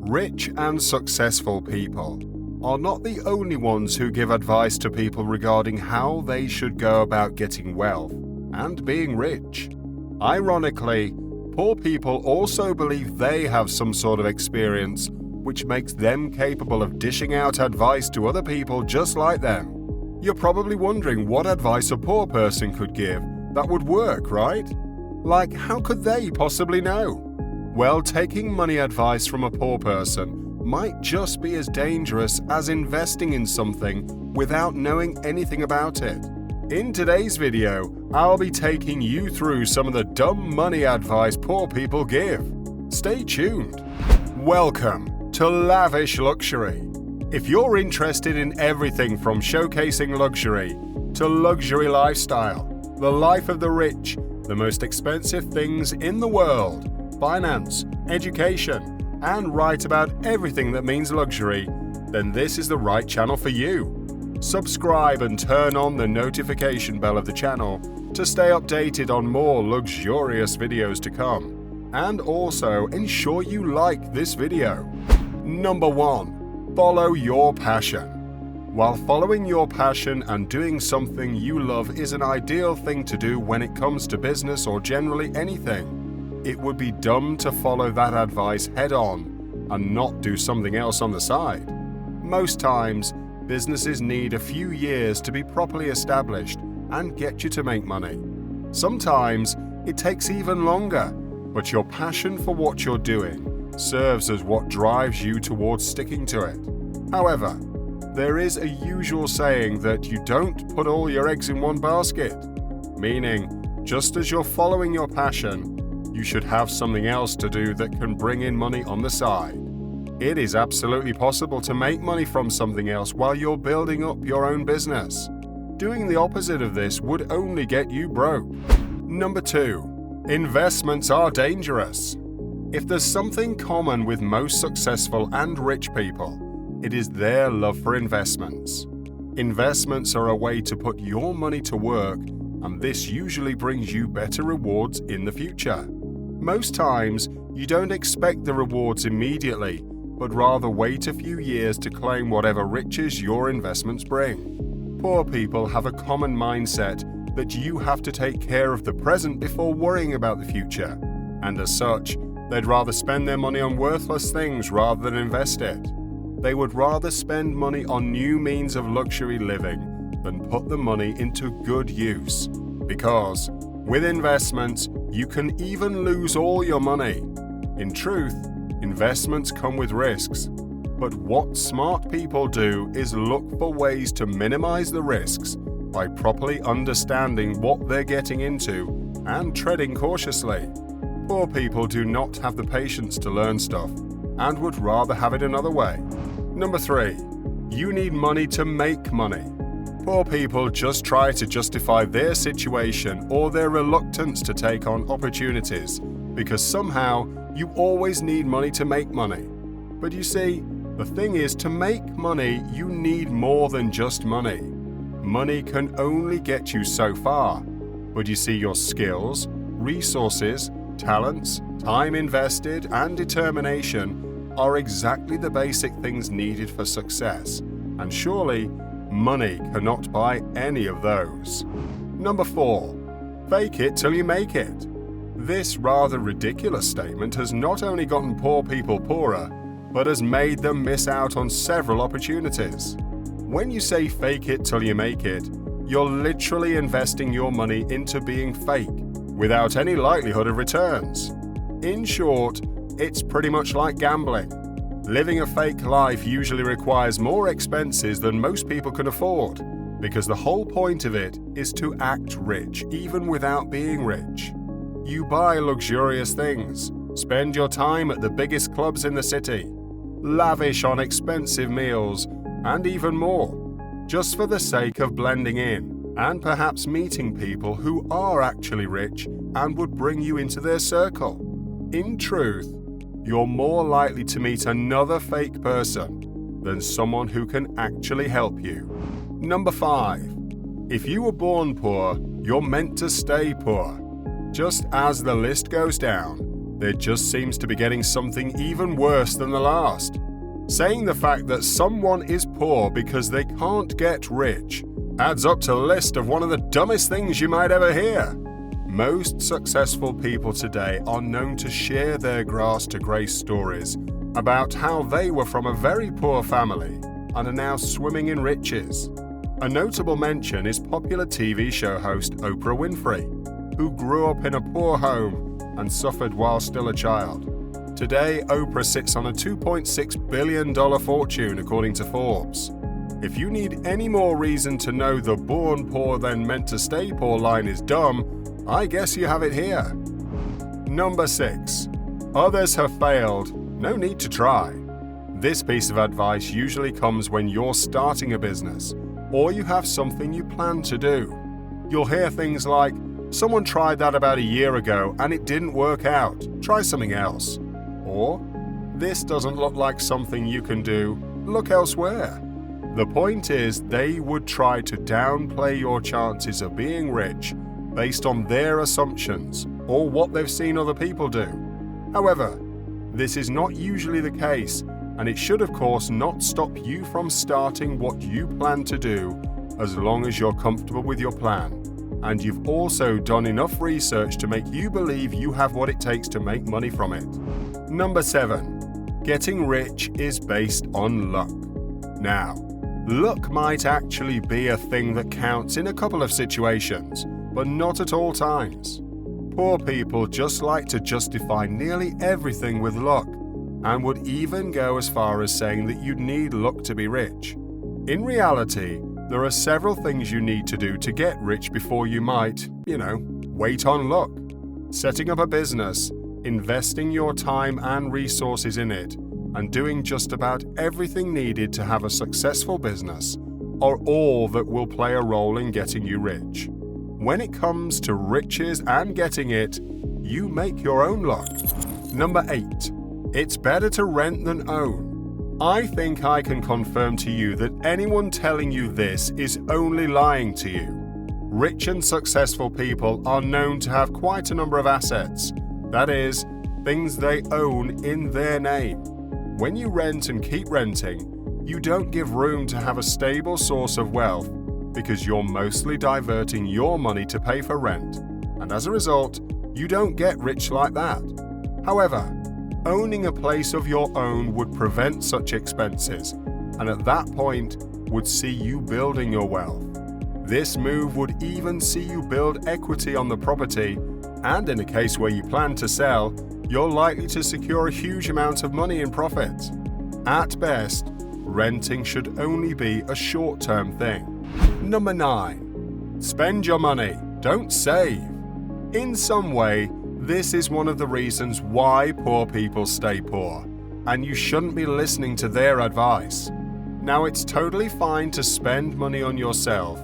Rich and successful people are not the only ones who give advice to people regarding how they should go about getting wealth and being rich. Ironically, poor people also believe they have some sort of experience which makes them capable of dishing out advice to other people just like them. You're probably wondering what advice a poor person could give that would work, right? Like, how could they possibly know? Well, taking money advice from a poor person might just be as dangerous as investing in something without knowing anything about it. In today's video, I'll be taking you through some of the dumb money advice poor people give. Stay tuned. Welcome to Lavish Luxury. If you're interested in everything from showcasing luxury to luxury lifestyle, the life of the rich, the most expensive things in the world, finance, education, and write about everything that means luxury, then this is the right channel for you. Subscribe and turn on the notification bell of the channel to stay updated on more luxurious videos to come. And also ensure you like this video. Number 1. Follow your passion. While following your passion and doing something you love is an ideal thing to do when it comes to business or generally anything, it would be dumb to follow that advice head-on and not do something else on the side. Most times, businesses need a few years to be properly established and get you to make money. Sometimes, it takes even longer, but your passion for what you're doing serves as what drives you towards sticking to it. However, there is a usual saying that you don't put all your eggs in one basket, meaning just as you're following your passion, you should have something else to do that can bring in money on the side. It is absolutely possible to make money from something else while you're building up your own business. Doing the opposite of this would only get you broke. Number 2. Investments are dangerous. If there's something common with most successful and rich people, it is their love for investments. Investments are a way to put your money to work, and this usually brings you better rewards in the future. Most times, you don't expect the rewards immediately, but rather wait a few years to claim whatever riches your investments bring. Poor people have a common mindset that you have to take care of the present before worrying about the future, and as such, they'd rather spend their money on worthless things rather than invest it. They would rather spend money on new means of luxury living than put the money into good use, because with investments, you can even lose all your money. In truth, investments come with risks, but what smart people do is look for ways to minimize the risks by properly understanding what they're getting into and treading cautiously. Poor people do not have the patience to learn stuff and would rather have it another way. Number 3. You need money to make money. Poor people just try to justify their situation or their reluctance to take on opportunities because somehow you always need money to make money. But you see, the thing is, to make money, you need more than just money. Money can only get you so far, but you see, your skills, resources, talents, time invested, and determination are exactly the basic things needed for success, and surely, money cannot buy any of those. Number 4. Fake it till you make it. This rather ridiculous statement has not only gotten poor people poorer, but has made them miss out on several opportunities. When you say fake it till you make it, you're literally investing your money into being fake, without any likelihood of returns. In short, it's pretty much like gambling. Living a fake life usually requires more expenses than most people can afford, because the whole point of it is to act rich even without being rich. You buy luxurious things, spend your time at the biggest clubs in the city, lavish on expensive meals, and even more, just for the sake of blending in and perhaps meeting people who are actually rich and would bring you into their circle. In truth, you're more likely to meet another fake person than someone who can actually help you. Number 5. If you were born poor, you're meant to stay poor. Just as the list goes down, There just seems to be getting something even worse than the last. Saying the fact that someone is poor because they can't get rich adds up to a list of one of the dumbest things you might ever hear. Most successful people today are known to share their grass to grace stories about how they were from a very poor family and are now swimming in riches. A notable mention is popular TV show host Oprah Winfrey, who grew up in a poor home and suffered while still a child. Today, Oprah sits on a $2.6 billion fortune according to Forbes. If you need any more reason to know the born poor then meant to stay poor line is dumb, I guess you have it here. Number 6. Others have failed, no need to try. This piece of advice usually comes when you're starting a business or you have something you plan to do. You'll hear things like, "Someone tried that about a year ago and it didn't work out, try something else." Or, "This doesn't look like something you can do, look elsewhere." The point is, they would try to downplay your chances of being rich based on their assumptions or what they've seen other people do. However, this is not usually the case, and it should of course not stop you from starting what you plan to do as long as you're comfortable with your plan, and you've also done enough research to make you believe you have what it takes to make money from it. Number 7. Getting rich is based on luck. Now, luck might actually be a thing that counts in a couple of situations, but not at all times. Poor people just like to justify nearly everything with luck, and would even go as far as saying that you'd need luck to be rich. In reality, there are several things you need to do to get rich before you might, wait on luck. Setting up a business, investing your time and resources in it, and doing just about everything needed to have a successful business are all that will play a role in getting you rich. When it comes to riches and getting it, you make your own luck. Number 8. It's better to rent than own. I think I can confirm to you that anyone telling you this is only lying to you. Rich and successful people are known to have quite a number of assets. That is, things they own in their name. When you rent and keep renting, you don't give room to have a stable source of wealth because you're mostly diverting your money to pay for rent, and as a result, you don't get rich like that. However, owning a place of your own would prevent such expenses, and at that point would see you building your wealth. This move would even see you build equity on the property, and in a case where you plan to sell, you're likely to secure a huge amount of money in profit. At best, renting should only be a short-term thing. Number 9. Spend your money, don't save. In some way, this is one of the reasons why poor people stay poor, and you shouldn't be listening to their advice. Now, it's totally fine to spend money on yourself,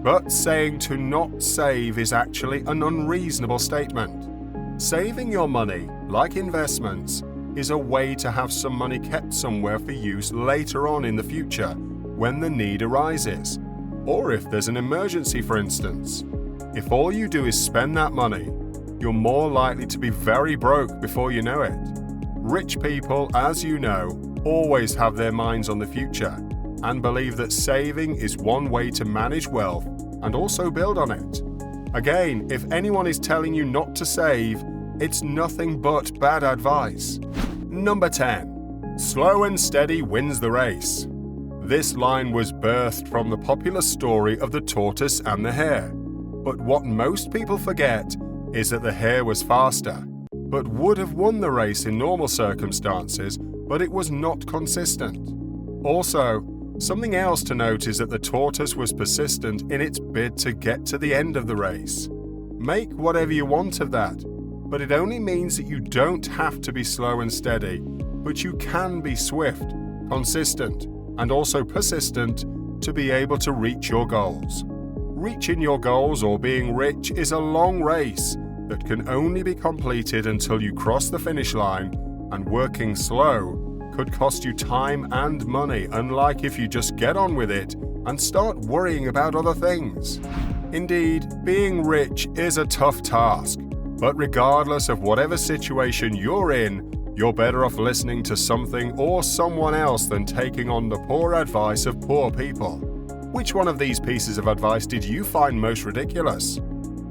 but saying to not save is actually an unreasonable statement. Saving your money, like investments, is a way to have some money kept somewhere for use later on in the future when the need arises, or if there's an emergency, for instance. If all you do is spend that money, you're more likely to be very broke before you know it. Rich people, as you know, always have their minds on the future and believe that saving is one way to manage wealth and also build on it. Again, if anyone is telling you not to save, it's nothing but bad advice. Number 10. Slow and steady wins the race. This line was birthed from the popular story of the tortoise and the hare. But what most people forget is that the hare was faster, but would have won the race in normal circumstances, but it was not consistent. Also, something else to note is that the tortoise was persistent in its bid to get to the end of the race. Make whatever you want of that, but it only means that you don't have to be slow and steady, but you can be swift, consistent, and also persistent to be able to reach your goals. Reaching your goals or being rich is a long race that can only be completed until you cross the finish line, and working slow could cost you time and money, unlike if you just get on with it and start worrying about other things. Indeed, being rich is a tough task, But regardless of whatever situation you're in, you're better off listening to something or someone else than taking on the poor advice of poor people. Which one of these pieces of advice did you find most ridiculous?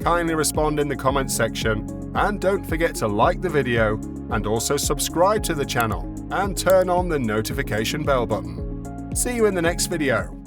Kindly respond in the comments section, and don't forget to like the video and also subscribe to the channel and turn on the notification bell button. See you in the next video.